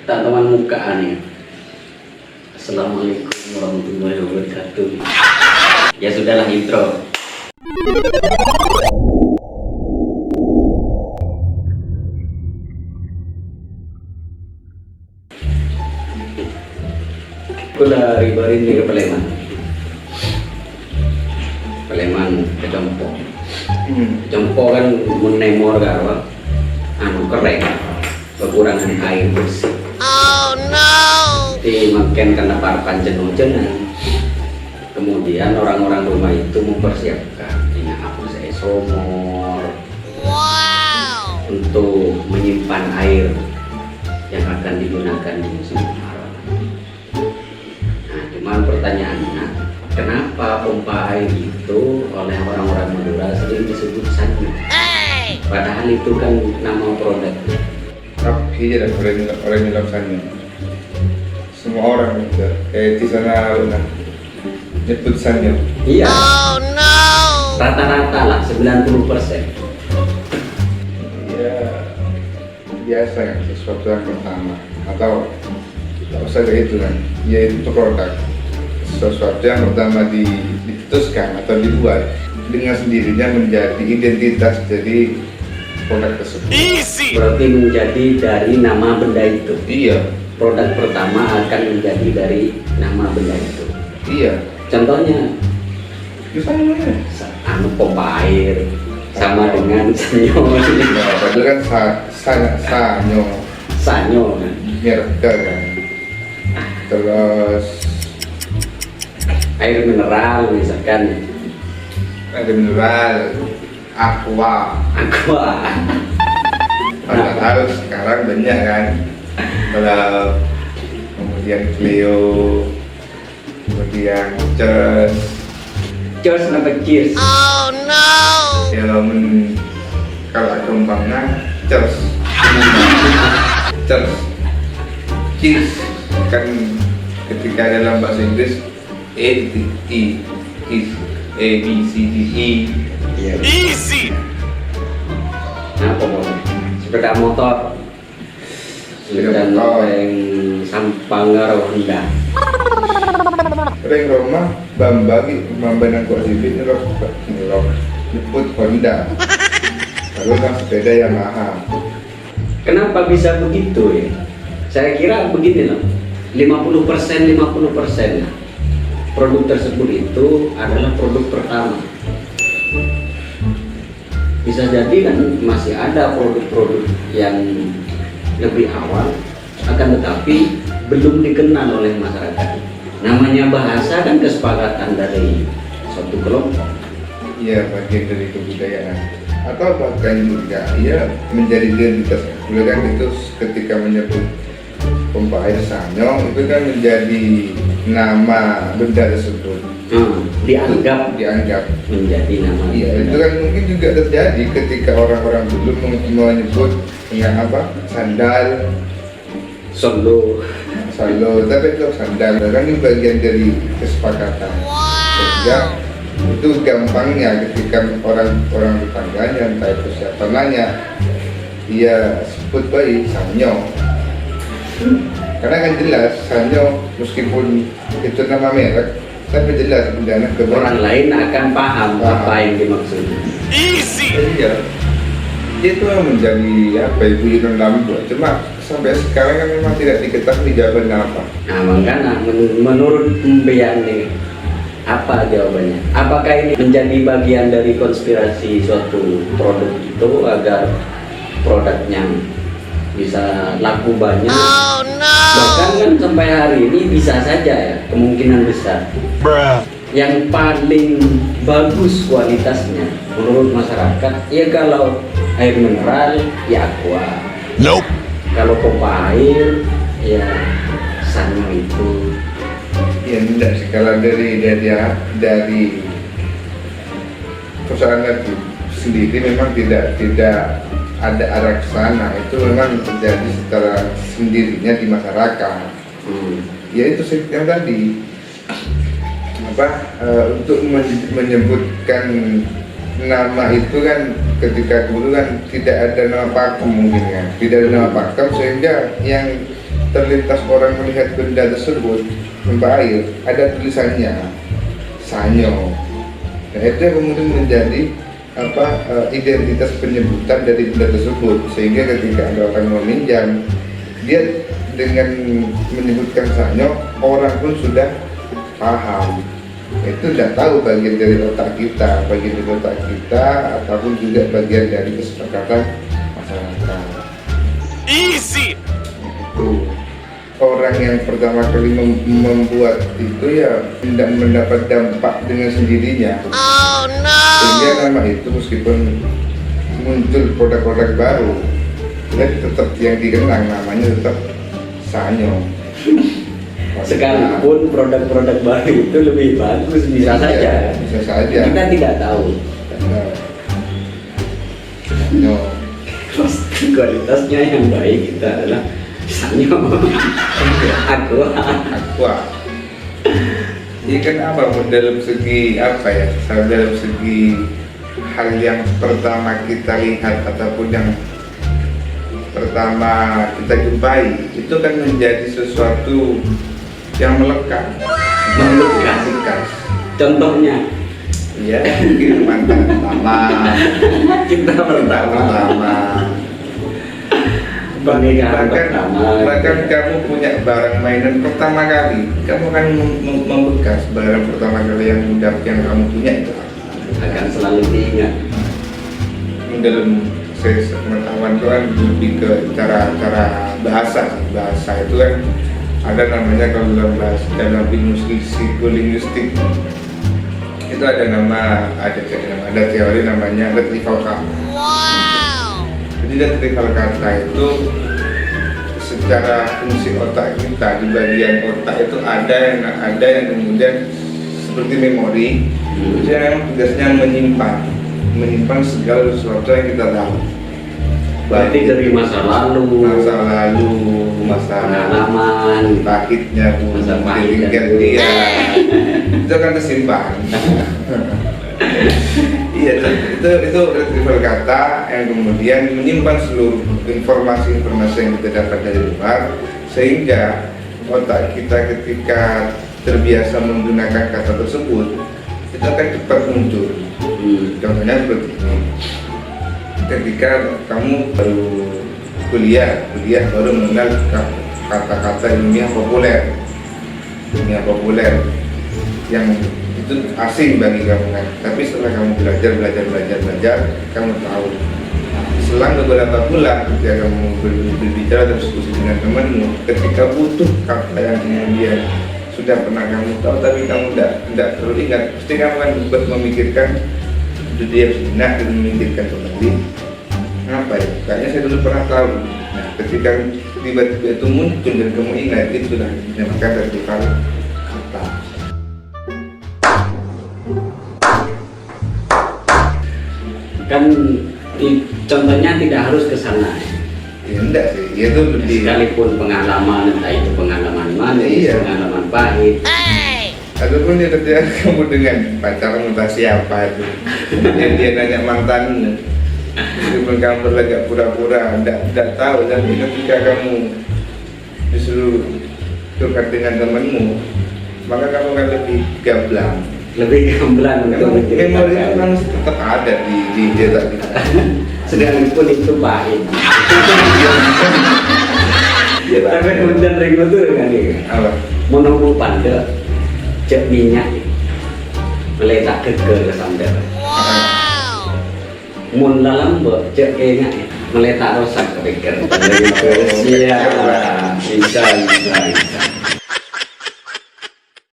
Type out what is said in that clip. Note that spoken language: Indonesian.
tataman muka nih. Assalamualaikum warahmatullahi wabarakatuh. Ya sudahlah, intro. Aku dari Barin ke Palembang. Palembang ke Jompo. Jompo kan menemor garwa, kering, kekurangan air bersih. Oh no. Jadi makin karena para pancen-pancenan. Kemudian orang-orang rumah itu mempersiapkan apa saya sumur. Wow. Untuk menyimpan air yang akan digunakan di musim kemarau. Nah, cuman pertanyaannya, kenapa pompa air itu oleh orang-orang Madura sering disebut sanyo? Padahal itu kan nama produk. Tapi ada orang bilang sanyo. Semua orang itu kayak di sana nyebut sanyo. Iya. Oh no. Rata-rata lah 90%. Ya biasa kan, sesuatu yang pertama atau tak usah kayak itu kan, yaitu produk. Sesuatu yang pertama diputuskan atau dibuat dengan sendirinya menjadi identitas dari produk tersebut. Berarti menjadi dari nama benda itu. Iya, Produk pertama akan menjadi dari nama benda itu. iya. Contohnya, Misalnya, pompa air sama dengan sanyo. nah, padahal kan sanyo, Sanyo kan. merek kan. Terus Air mineral misalkan. ada mineral, aqua. Padahal sekarang banyak kan, kalau kemudian Clio, kemudian Cheers sampai cheers. Oh no. kalau gampangnya cheers, cheers kan ketika dalam bahasa Inggris A B C D E. Iya. Nah, pokoknya sepeda motor, Sepeda motor. yang Sampanggar Honda. Ring rumah bambagi membenang kok sipit ngelok nyebut Honda. Lalu kan sepeda Yamaha. Kenapa bisa begitu ya? Saya kira begini loh, 50% produk tersebut itu adalah produk pertama. Bisa jadi kan masih ada produk-produk yang lebih awal, akan tetapi belum dikenal oleh masyarakat. Namanya bahasa kan kesepakatan dari suatu kelompok. Iya, bagian dari kebudayaan. Atau bahkan juga ya menjadi identitas. Dulu kan itu ketika menyebut pompa air sanyo itu kan menjadi nama benda tersebut. Dianggap menjadi nama. Iya, itu kan mungkin juga terjadi ketika orang-orang dulu menyebut dengan apa? Sandal, Solo. tapi itu sandal kan ini bagian dari kesepakatan. Sehingga itu gampangnya ketika orang tetangganya entah itu siapa nanya, dia sebut baik sanyo. Karena kan jelas sanyo meskipun itu nama merek, tapi jelas bendana ke Orang lain akan paham apa yang dimaksud. Iya, itu yang menjadi apa ibu dalam buat. Cuma sampai sekarang kan memang tidak diketahui jawabannya apa. Nah, makanya menurut Mbeyan nih, apa jawabannya? Apakah ini menjadi bagian dari konspirasi suatu produk itu agar produknya bisa laku banyak? Oh no. Bahkan kan sampai hari ini bisa saja ya, kemungkinan besar. Yang paling bagus kualitasnya menurut masyarakat, ya kalau air mineral ya aqua. Kalau pompa air ya sanyo itu. Ya tidak sih, kalau dari perusahaan itu sendiri memang tidak ada arah ke sana. Itu memang terjadi secara sendirinya di masyarakat. Ya itu yang tadi untuk menyebutkan nama itu kan ketika dulu kan tidak ada nama pakem mungkin kan, tidak ada nama pakem sehingga yang terlintas orang melihat benda tersebut berupa air, ada tulisannya sanyo. Nah, itu yang kemudian menjadi identitas penyebutan dari benda tersebut, sehingga ketika ada orang meminjam, dia dengan menyebutkan sanyo, orang pun sudah paham. Itu sudah tahu bagian dari otak kita, ataupun juga bagian dari kesepakatan masyarakat. Easy. Itu orang yang pertama kali membuat itu ya tidak mendapat dampak dengan sendirinya. Oh no. Sehingga nama itu meskipun muncul produk-produk baru, tetap yang dikenang namanya tetap sanyo. Sekalipun produk-produk baru itu lebih bagus bisa saja. Bisa saja. Kita tidak tahu. Sanyo. Kualitasnya yang baik itu adalah sanyo. Aqua. Ini kan dalam segi dalam segi hal yang pertama kita lihat ataupun yang pertama kita jumpai itu kan menjadi sesuatu yang melekat, membekas. Contohnya, ya mungkin mantan pertama, kita pertama. Pernikahan pertama. Bahkan kamu punya barang mainan pertama kali, kamu akan membekas barang pertama kali yang kamu punya itu Akan selalu diingat. Dalam saya pengetahuan itu kan lebih ke cara bahasa itu kan ada namanya, kalau dalam ilmu psikolinguistik itu ada teori namanya retrieval kata. Wow. Jadi retrieval kata itu secara fungsi otak kita, di bagian otak itu ada yang kemudian seperti memori, itu yang tugasnya menyimpan segala sesuatu yang kita tahu. Berarti dari masa lalu, pengalaman, pahitnya pun, masa pahit dan dia itu akan tersimpan. Iya, itu retrieval kata yang kemudian menyimpan seluruh informasi yang kita dapat dari luar, sehingga otak kita ketika terbiasa menggunakan kata tersebut itu akan cepat muncul. Contohnya seperti ini, ketika kamu baru kuliah baru mengenal kata-kata ilmiah populer yang itu asing bagi kamu kan, tapi setelah kamu belajar, kamu tahu. Selang beberapa bulan ketika kamu berbicara dan diskusi dengan temanmu, ketika butuh kata yang kemudian sudah pernah kamu tahu tapi kamu tidak terlalu ingat, pasti kamu akan memikirkan dia dan memikirkan kembali. Apa ya? Kayaknya saya dulu pernah tahu. Nah, ketika tiba-tiba itu muncul dan kamu ingat, itu sudah dinamakan retrieval kata. Kan contohnya tidak harus ke sana. Ya enggak sih, itu lebih Sekalipun pengalaman, entah itu pengalaman manis, Iya. pengalaman pahit. Hey. ataupun dia ketika kamu dengan pacarmu entah siapa itu, kemudian dia nanya mantanmu, meskipun kamu berlagak pura-pura tidak tahu, dan ketika kamu disuruh tukar dengan temanmu, maka kamu akan lebih gamblang. Lebih gamblang untuk Memori itu menceritakan. kan tetap ada di data kita. Sekalipun itu pahit. Ya, Tapi kemudian ringo tuh kan ini. apa? Menunggu pandai cek minyak meletak ke sampai. Wow. Mun dalam cek kayaknya meletak rosak ke pikir. Siap, bisa.